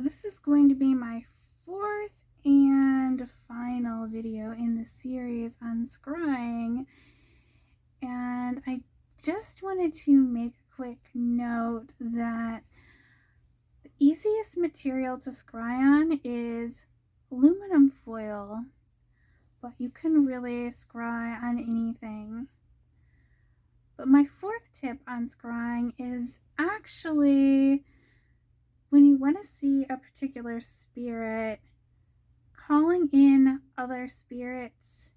this is going to be my fourth and final video in the series on scrying, and I just wanted to make a quick note that the easiest material to scry on is aluminum foil, but you can really scry on anything. But my fourth tip on scrying is actually when you want to see a particular spirit, calling in other spirits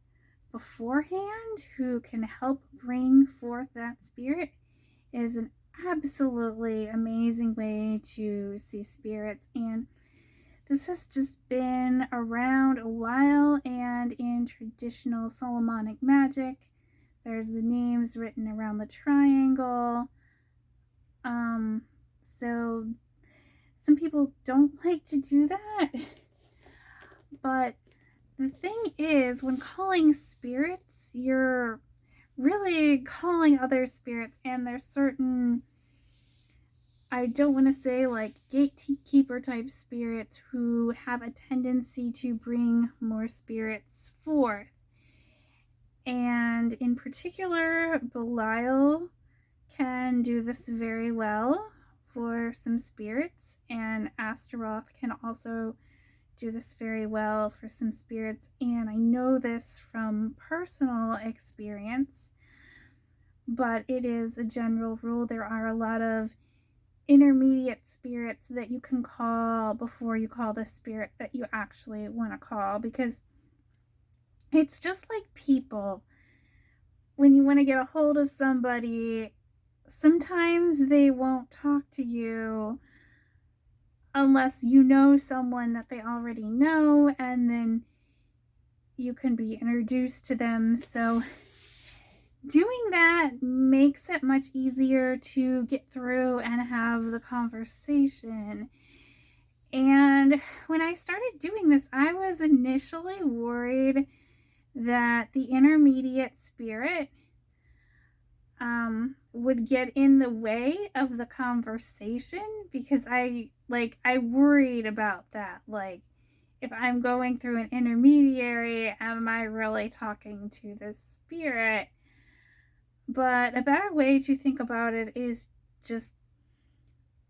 beforehand who can help bring forth that spirit is an absolutely amazing way to see spirits. And this has just been around a while, and in traditional Solomonic magic, there's the names written around the triangle. So some people don't like to do that, but the thing is, when calling spirits, you're really calling other spirits, and there's certain, I don't want to say like gatekeeper type spirits, who have a tendency to bring more spirits forth. And in particular, Belial can do this very well for some spirits, and Astaroth can also do this very well for some spirits. And I know this from personal experience, but it is a general rule. There are a lot of intermediate spirits that you can call before you call the spirit that you actually want to call, because it's just like people. When you want to get a hold of somebody, sometimes they won't talk to you unless you know someone that they already know, and then you can be introduced to them. So doing that makes it much easier to get through and have the conversation. And when I started doing this, I was initially worried that the intermediate spirit would get in the way of the conversation, because I worried about that. Like, if I'm going through an intermediary, am I really talking to this spirit? But a better way to think about it is just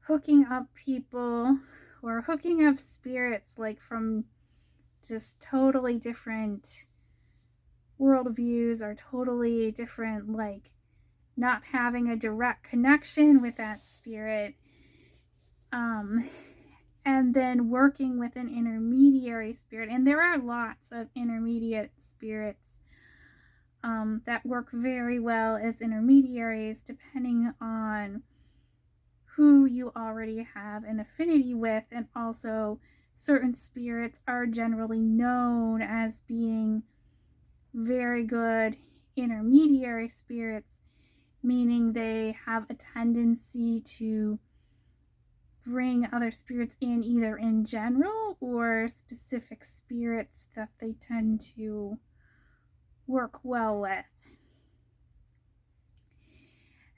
hooking up people, or hooking up spirits, like from just totally different worldviews, or totally different, like not having a direct connection with that spirit, and then working with an intermediary spirit. And there are lots of intermediate spirits that work very well as intermediaries, depending on who you already have an affinity with. And also, certain spirits are generally known as being very good intermediary spirits, meaning they have a tendency to bring other spirits in, either in general or specific spirits that they tend to work well with.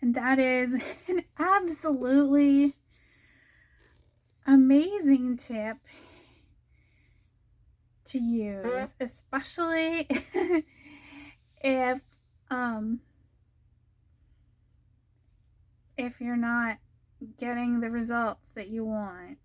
And that is an absolutely amazing tip to use, especially if you're not getting the results that you want.